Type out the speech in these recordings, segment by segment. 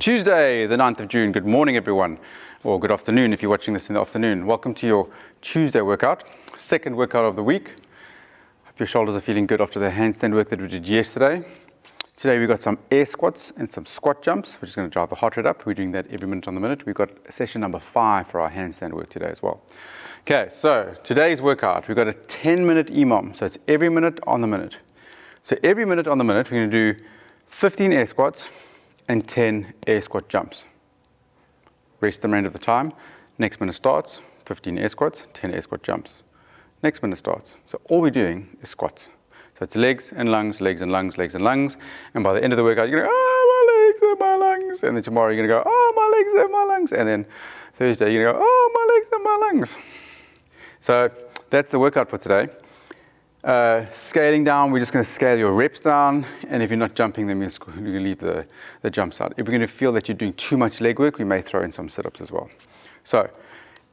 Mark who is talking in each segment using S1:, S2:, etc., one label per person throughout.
S1: Tuesday, the 9th of June. Good morning, everyone, or good afternoon if you're watching this in the afternoon. Welcome to your Tuesday workout, second workout of the week. Hope your shoulders are feeling good after the handstand work that we did yesterday. Today we've got some air squats and some squat jumps, which is going to drive the heart rate up. We're doing that every minute on the minute. We've got session number 5 for our handstand work today as well. Okay, so today's workout, we've got a 10-minute EMOM, so it's every minute on the minute. So every minute on the minute, we're going to do 15 air squats and 10 air squat jumps. Rest the remainder of the time. Next minute starts, 15 air squats, 10 air squat jumps. Next minute starts. So all we're doing is squats. So it's legs and lungs, legs and lungs, legs and lungs. And by the end of the workout, you're going to go, oh, my legs and my lungs. And then tomorrow you're going to go, oh, my legs and my lungs. And then Thursday you're going to go, oh, my legs and my lungs. So that's the workout for today. Scaling down, we're just going to scale your reps down, and if you're not jumping, then you're going to leave the jumps out. If we're going to feel that you're doing too much leg work, we may throw in some sit-ups as well. So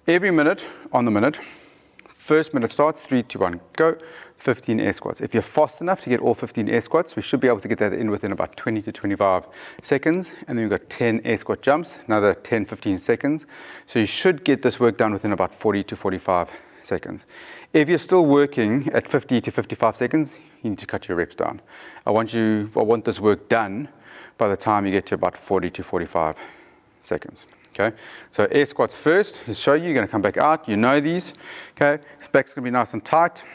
S1: every minute on the minute, first minute starts, 3, 2, 1, go, 15 air squats. If you're fast enough to get all 15 air squats, we should be able to get that in within about 20 to 25 seconds, and then we've got 10 air squat jumps, another 10, 15 seconds. So you should get this work done within about 40 to 45 seconds. If you're still working at 50 to 55 seconds, you need to cut your reps down. I want this work done by the time you get to about 40 to 45 seconds. Okay, so air squats first. To show you, you're going to come back out. You know these. Okay, back's going to be nice and tight.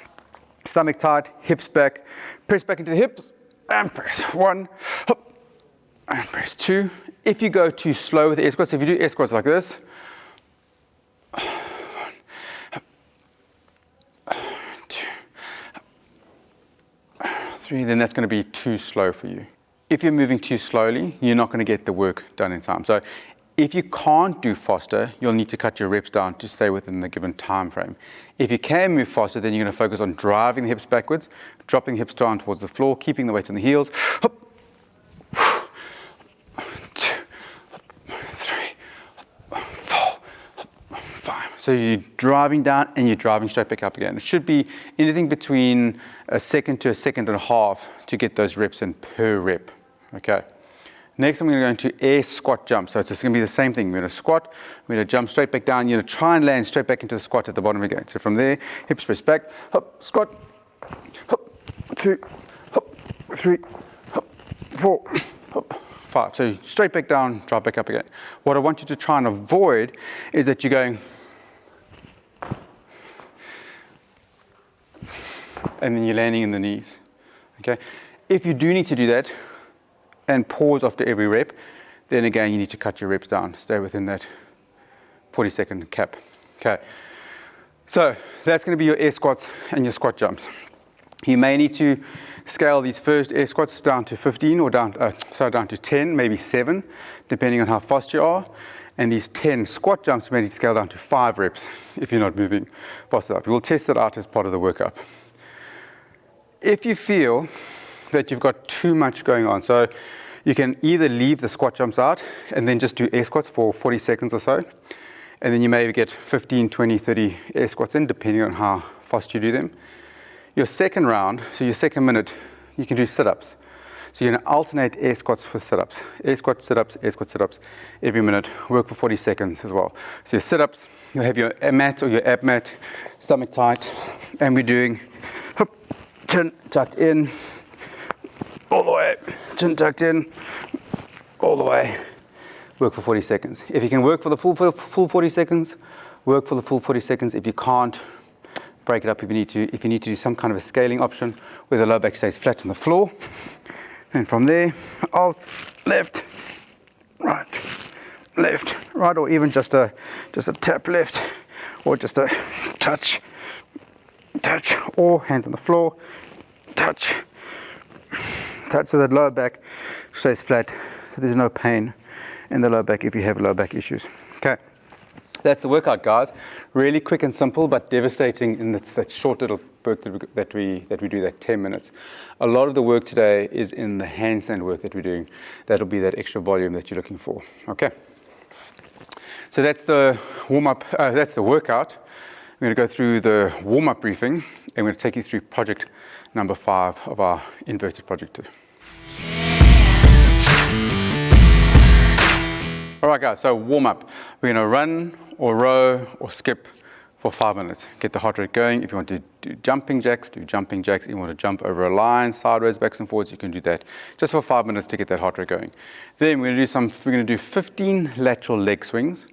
S1: Stomach tight, hips back. Press back into the hips and press 1, and press 2. If you go too slow with the air squats, if you do air squats like this, 3, then that's going to be too slow for you. If you're moving too slowly, you're not going to get the work done in time. So if you can't do faster, you'll need to cut your reps down to stay within the given time frame. If you can move faster, then you're going to focus on driving the hips backwards, dropping the hips down towards the floor, keeping the weight on the heels. 2, 3, 4, 5. So you're driving down and you're driving straight back up again. It should be anything between a second to a second and a half to get those reps in per rep. Okay. Next, I'm going to go into air squat jump. So it's just going to be the same thing. We're going to squat, we're going to jump straight back down. You're going to try and land straight back into the squat at the bottom again. So from there, hips press back, hop, squat, hop, 2, hop, 3, hop, 4, hop, 5. So straight back down, drop back up again. What I want you to try and avoid is that you're going and then you're landing in the knees. Okay. If you do need to do that and pause after every rep, then again you need to cut your reps down. Stay within that 40-second cap. Okay. So that's going to be your air squats and your squat jumps. You may need to scale these first air squats down to 15 or down to 10, maybe 7, depending on how fast you are. And these 10 squat jumps you may need to scale down to 5 reps if you're not moving fast enough. We'll test that out as part of the workup. If you feel that you've got too much going on, so you can either leave the squat jumps out and then just do air squats for 40 seconds or so, and then you maybe get 15, 20, 30 air squats in, depending on how fast you do them. Your second round, so your second minute, you can do sit-ups. So you're going to alternate air squats with sit-ups. Air squat, sit-ups, air squat, sit-ups every minute. Work for 40 seconds as well. So your sit-ups, you'll have your mat or your ab mat, stomach tight, and we're doing hop, chin tucked in, all the way, chin tucked in, all the way. Work for 40 seconds. If you can work for the full 40 seconds, work for the full 40 seconds. If you can't, break it up if you need to. If you need to do some kind of a scaling option where the low back stays flat on the floor. And from there, alt, left, right, or even just a tap left, or just a touch, or hands on the floor, touch so that lower back stays flat, so there's no pain in the lower back if you have lower back issues. Okay, that's the workout, guys. Really quick and simple, but devastating in that short little work that we do, that 10 minutes. A lot of the work today is in the handstand work that we're doing. That'll be that extra volume that you're looking for. Okay, so that's the warm-up, that's the workout. We're going to go through the warm-up briefing, and we're going to take you through project number 5 of our inverted project 2. All right, guys, so warm up. We're gonna run or row or skip for 5 minutes. Get the heart rate going. If you want to do jumping jacks, do jumping jacks. If you want to jump over a line, sideways, backs and forwards, you can do that just for 5 minutes to get that heart rate going. Then we're gonna do 15 lateral leg swings.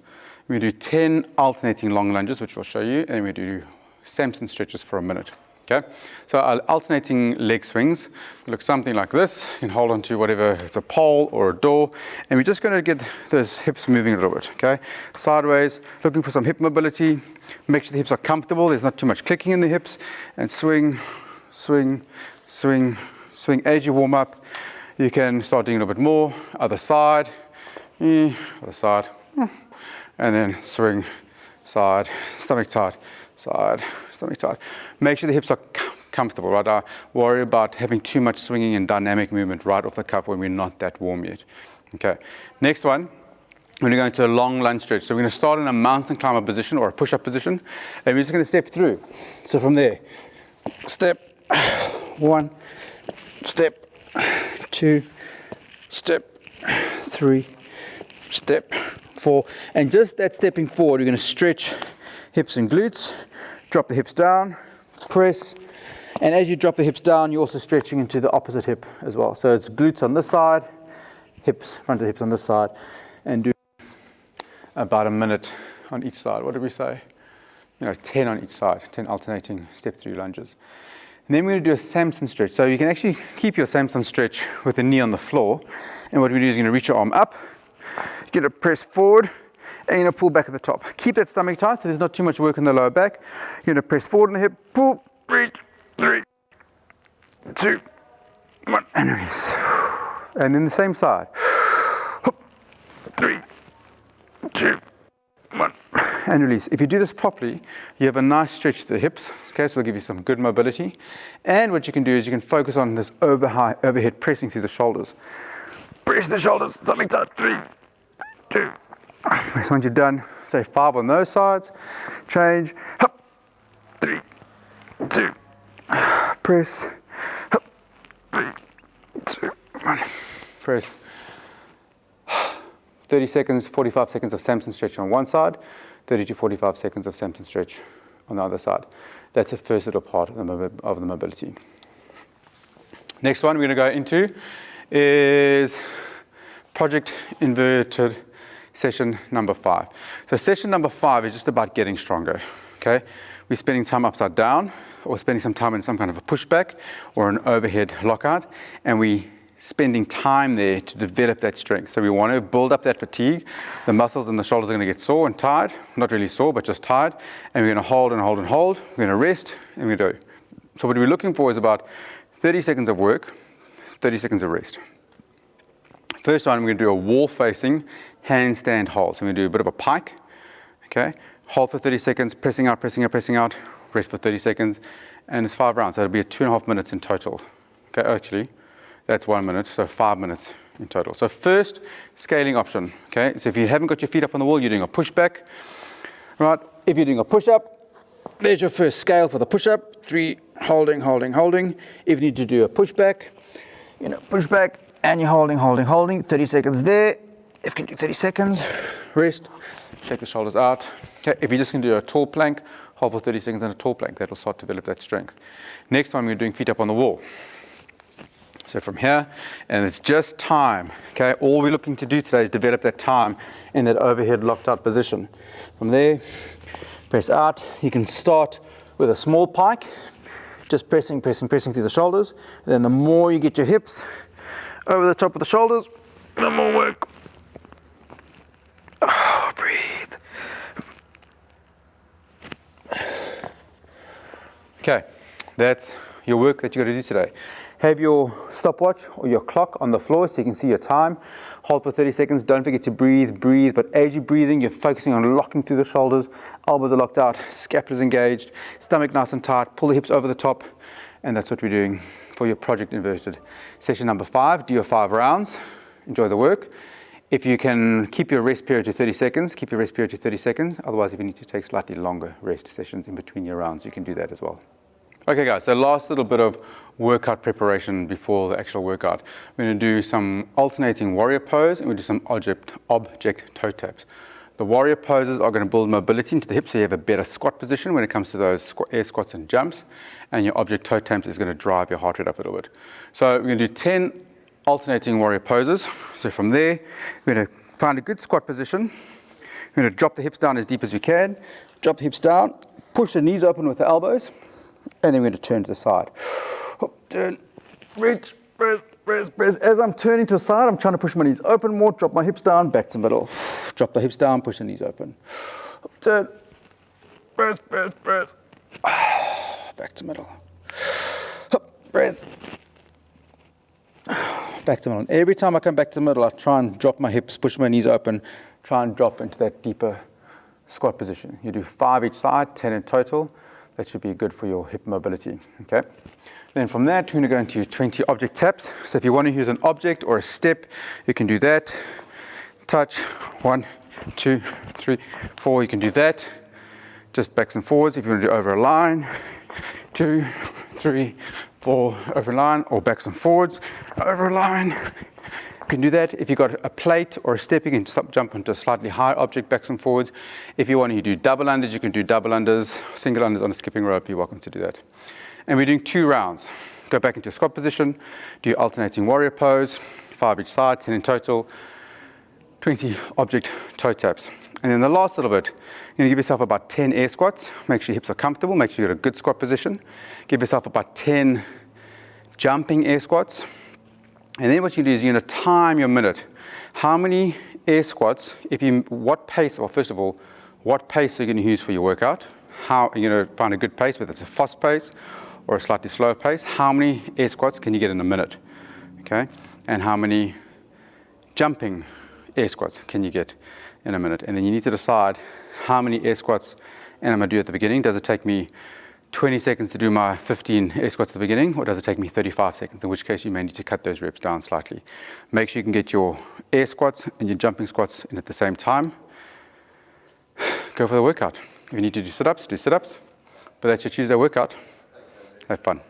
S1: We're gonna do 10 alternating long lunges, which I'll show you, and we're gonna do Samson stretches for a minute. Okay, so our alternating leg swings look something like this. You can hold on to whatever, it's a pole or a door, and we're just going to get those hips moving a little bit. Okay, sideways, looking for some hip mobility. Make sure the hips are comfortable. There's not too much clicking in the hips, and swing, swing, swing, swing. As you warm up, you can start doing a little bit more. Other side, other side, and then swing, side, stomach tight, side, stomach tight. Make sure the hips are comfortable, right? I worry about having too much swinging and dynamic movement right off the cuff when we're not that warm yet. Okay, next one, we're going to go into a long lunge stretch. So we're going to start in a mountain climber position or a push-up position, and we're just going to step through. So from there, step, 1, step, 2, step, 3, step, 4, and just that stepping forward, we're going to stretch hips and glutes, drop the hips down, press, and as you drop the hips down, you're also stretching into the opposite hip as well. So it's glutes on this side, hips, front of the hips on this side, and do about a minute on each side. What did we say? 10 on each side, 10 alternating step through lunges. And then we're going to do a Samson stretch. So you can actually keep your Samson stretch with the knee on the floor, and what we do is you're going to reach your arm up, you're going to press forward, and you're going to pull back at the top. Keep that stomach tight so there's not too much work in the lower back. You're going to press forward in the hip, pull, reach, 3, 2, 1, and release. And then the same side. 3, 2, 1, and release. If you do this properly, you have a nice stretch to the hips. Okay, so it'll give you some good mobility. And what you can do is you can focus on this overhead pressing through the shoulders. Press the shoulders, stomach tight, 3, 2, once you're done, say 5 on those sides, change, 3, 2, press, 3, 2, 1, press. 30 seconds, 45 seconds of Samson stretch on one side, 30 to 45 seconds of Samson stretch on the other side. That's the first little part of the mobility. Next one we're going to go into is project inverted session number 5. So session number 5 is just about getting stronger. Okay, we're spending time upside down, or spending some time in some kind of a pushback or an overhead lockout, and we spending time there to develop that strength. So we want to build up that fatigue. The muscles in the shoulders are going to get sore and tired, not really sore, but just tired, and we're going to hold and hold and hold. We're going to rest, and we do. So what we're looking for is about 30 seconds of work, 30 seconds of rest. First one, we're going to do a wall-facing handstand hold. So we're going to do a bit of a pike, okay? Hold for 30 seconds, pressing out, pressing out, pressing out, rest for 30 seconds, and it's 5 rounds. So it'll be 2.5 minutes in total. Okay, actually, that's 1 minute, so 5 minutes in total. So first, scaling option, okay? So if you haven't got your feet up on the wall, you're doing a pushback, right? If you're doing a push-up, there's your first scale for the push-up. 3, holding, holding, holding. If you need to do a pushback, pushback, and you're holding, holding, holding. 30 seconds there. If you can do 30 seconds, rest, shake the shoulders out. Okay, if you're just going to do a tall plank, hold for 30 seconds on a tall plank. That will start to develop that strength. Next one, we're doing feet up on the wall. So from here, and it's just time. Okay, all we're looking to do today is develop that time in that overhead locked out position. From there, press out. You can start with a small pike, just pressing, pressing, pressing through the shoulders. Then the more you get your hips over the top of the shoulders, the more work. Oh, breathe. Okay, that's your work that you're going to do today. Have your stopwatch or your clock on the floor so you can see your time. Hold for 30 seconds. Don't forget to breathe, breathe. But as you're breathing, you're focusing on locking through the shoulders. Elbows are locked out, scapula's engaged, stomach nice and tight. Pull the hips over the top. And that's what we're doing for your project inverted. Session number 5, do your 5 rounds. Enjoy the work. If you can keep your rest period to 30 seconds, keep your rest period to 30 seconds. Otherwise, if you need to take slightly longer rest sessions in between your rounds, you can do that as well. Okay guys, so last little bit of workout preparation before the actual workout. We're going to do some alternating warrior pose and we'll do some object toe taps. The warrior poses are going to build mobility into the hips so you have a better squat position when it comes to those air squats and jumps, and your object toe taps is going to drive your heart rate up a little bit. So we're going to do 10 alternating warrior poses. So from there, we're going to find a good squat position. We're going to drop the hips down as deep as we can, drop the hips down, push the knees open with the elbows, and then we're going to turn to the side. Turn, reach, press, press, press. As I'm turning to the side, I'm trying to push my knees open more, drop my hips down, back to the middle. Drop the hips down, push the knees open. Turn, press, press, press. Back to middle. Press. Back to middle. And every time I come back to the middle, I try and drop my hips, push my knees open, try and drop into that deeper squat position. You do 5 each side, 10 in total. That should be good for your hip mobility, okay? Then from that, we're going to go into 20 object taps. So if you want to use an object or a step, you can do that. Touch, 1, 2, 3, 4, you can do that. Just backs and forwards. If you want to do over a line, 2, 3, 4, over a line, or backs and forwards, over a line. You can do that. If you've got a plate or a step, you can jump into a slightly higher object, backs and forwards. If you want to do double unders, you can do double unders, single unders on a skipping rope, you're welcome to do that. And we're doing 2 rounds. Go back into a squat position, do alternating warrior pose, 5 each side, 10 in total, 20 object toe taps. And then the last little bit, you're going to give yourself about 10 air squats. Make sure your hips are comfortable, make sure you've got a good squat position. Give yourself about 10 jumping air squats. And then what you do is you're going to time your minute. How many air squats, what pace, well first of all, what pace are you going to use for your workout? How are you going to find a good pace, whether it's a fast pace or a slightly slower pace? How many air squats can you get in a minute? Okay, and how many jumping air squats can you get in a minute? And then you need to decide how many air squats am I going to do at the beginning. Does it take me 20 seconds to do my 15 air squats at the beginning, or does it take me 35 seconds, in which case you may need to cut those reps down slightly. Make sure you can get your air squats and your jumping squats in at the same time. Go for the workout. If you need to do sit-ups, but that's your Tuesday workout. Have fun.